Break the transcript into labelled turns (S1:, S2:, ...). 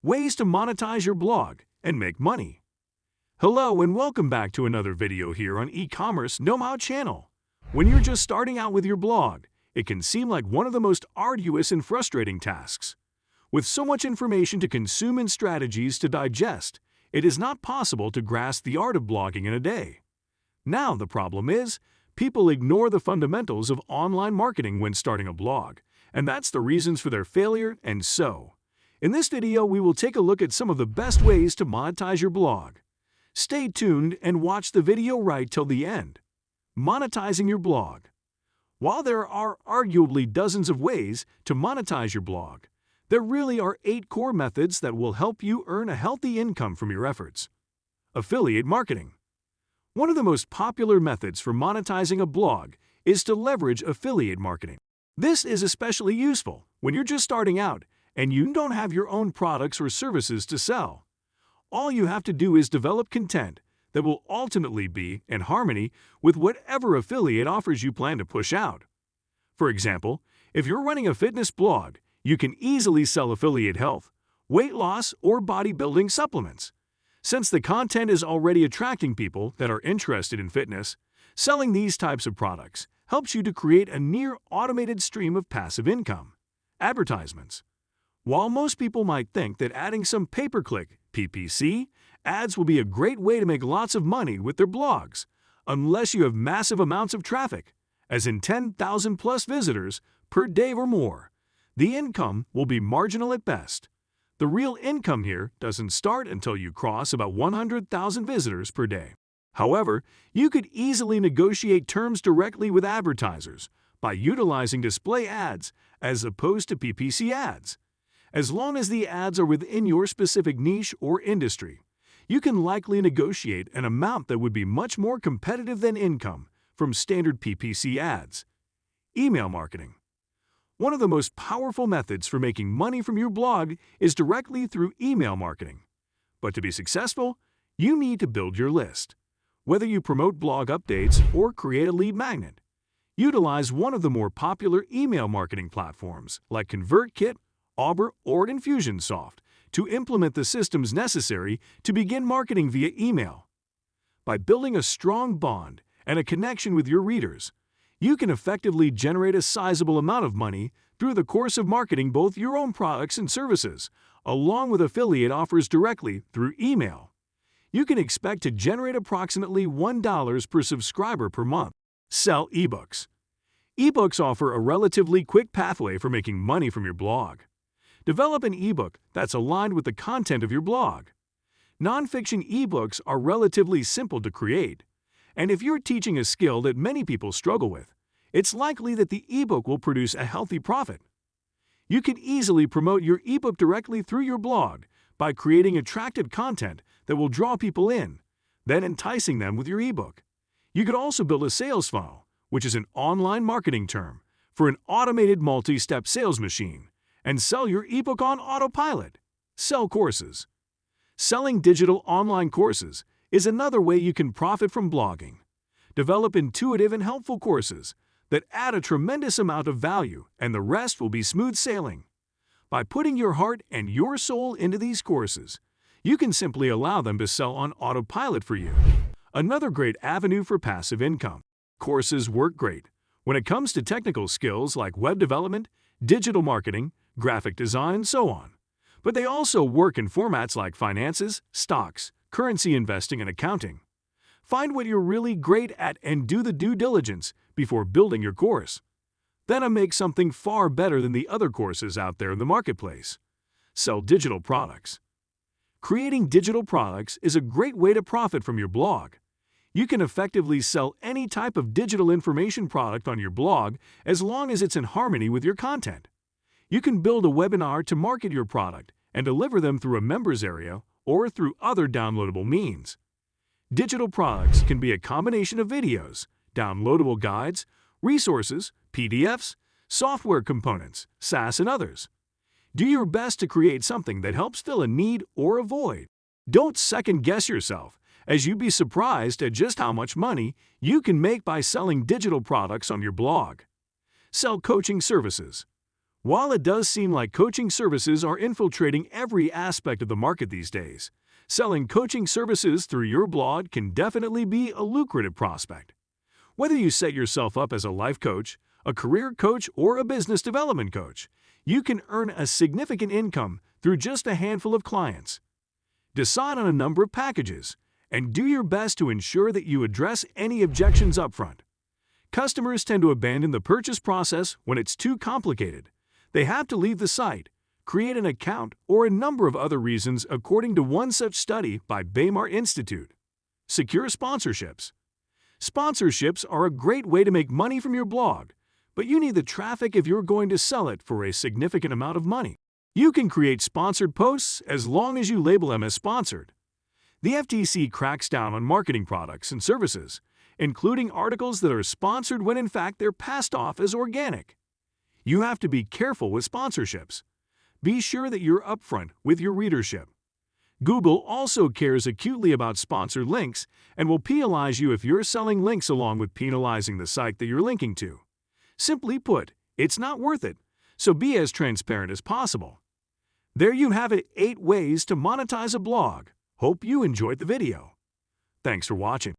S1: Ways to monetize your blog and make money. Hello and welcome back to another video here on e-commerce know-how channel. When you're just starting out with your blog, it can seem like one of the most arduous and frustrating tasks. With so much information to consume and strategies to digest, it is not possible to grasp the art of blogging in a day. Now the problem is, people ignore the fundamentals of online marketing when starting a blog, and that's the reasons for their failure. And so, in this video, we will take a look at some of the best ways to monetize your blog. Stay tuned and watch the video right till the end. Monetizing your blog. While there are arguably dozens of ways to monetize your blog, there really are 8 core methods that will help you earn a healthy income from your efforts. Affiliate marketing. One of the most popular methods for monetizing a blog is to leverage affiliate marketing. This is especially useful when you're just starting out and you don't have your own products or services to sell. All you have to do is develop content that will ultimately be in harmony with whatever affiliate offers you plan to push out. For example, if you're running a fitness blog, you can easily sell affiliate health, weight loss, or bodybuilding supplements. Since the content is already attracting people that are interested in fitness, selling these types of products helps you to create a near-automated stream of passive income. Advertisements. While most people might think that adding some pay-per-click ads will be a great way to make lots of money with their blogs, unless you have massive amounts of traffic, as in 10,000 plus visitors per day or more, the income will be marginal at best. The real income here doesn't start until you cross about 100,000 visitors per day. However, you could easily negotiate terms directly with advertisers by utilizing display ads as opposed to PPC ads. As long as the ads are within your specific niche or industry, you can likely negotiate an amount that would be much more competitive than income from standard PPC ads. Email marketing. One of the most powerful methods for making money from your blog is directly through email marketing. But to be successful, you need to build your list. Whether you promote blog updates or create a lead magnet, utilize one of the more popular email marketing platforms like ConvertKit, Auber, or Infusionsoft to implement the systems necessary to begin marketing via email. By building a strong bond and a connection with your readers, you can effectively generate a sizable amount of money through the course of marketing both your own products and services, along with affiliate offers directly through email. You can expect to generate approximately $1 per subscriber per month. Sell ebooks. Ebooks offer a relatively quick pathway for making money from your blog. Develop an ebook that's aligned with the content of your blog. Nonfiction ebooks are relatively simple to create, and if you're teaching a skill that many people struggle with, it's likely that the ebook will produce a healthy profit. You can easily promote your ebook directly through your blog by creating attractive content that will draw people in, then enticing them with your ebook. You could also build a sales funnel, which is an online marketing term for an automated multi-step sales machine, and sell your ebook on autopilot. Sell courses. Selling digital online courses is another way you can profit from blogging. Develop intuitive and helpful courses that add a tremendous amount of value, and the rest will be smooth sailing. By putting your heart and your soul into these courses, you can simply allow them to sell on autopilot for you. Another great avenue for passive income. Courses work great when it comes to technical skills like web development, digital marketing, graphic design, and so on. But they also work in formats like finances, stocks, currency investing, and accounting. Find what you're really great at and do the due diligence before building your course. Then make something far better than the other courses out there in the marketplace. Sell digital products. Creating digital products is a great way to profit from your blog. You can effectively sell any type of digital information product on your blog as long as it's in harmony with your content. You can build a webinar to market your product and deliver them through a members area or through other downloadable means. Digital products can be a combination of videos, downloadable guides, resources, PDFs, software components, SaaS, and others. Do your best to create something that helps fill a need or a void. Don't second-guess yourself, as you'd be surprised at just how much money you can make by selling digital products on your blog. Sell coaching services. While it does seem like coaching services are infiltrating every aspect of the market these days, selling coaching services through your blog can definitely be a lucrative prospect. Whether you set yourself up as a life coach, a career coach, or a business development coach, you can earn a significant income through just a handful of clients. Decide on a number of packages, and do your best to ensure that you address any objections upfront. Customers tend to abandon the purchase process when it's too complicated. They have to leave the site, create an account, or a number of other reasons according to one such study by Baymar Institute. Secure sponsorships. Sponsorships are a great way to make money from your blog, but you need the traffic if you're going to sell it for a significant amount of money. You can create sponsored posts as long as you label them as sponsored. The FTC cracks down on marketing products and services, including articles that are sponsored when in fact they're passed off as organic. You have to be careful with sponsorships. Be sure that you're upfront with your readership. Google also cares acutely about sponsored links and will penalize you if you're selling links along with penalizing the site that you're linking to. Simply put, it's not worth it, so be as transparent as possible. There you have it, 8 ways to monetize a blog. Hope you enjoyed the video. Thanks for watching.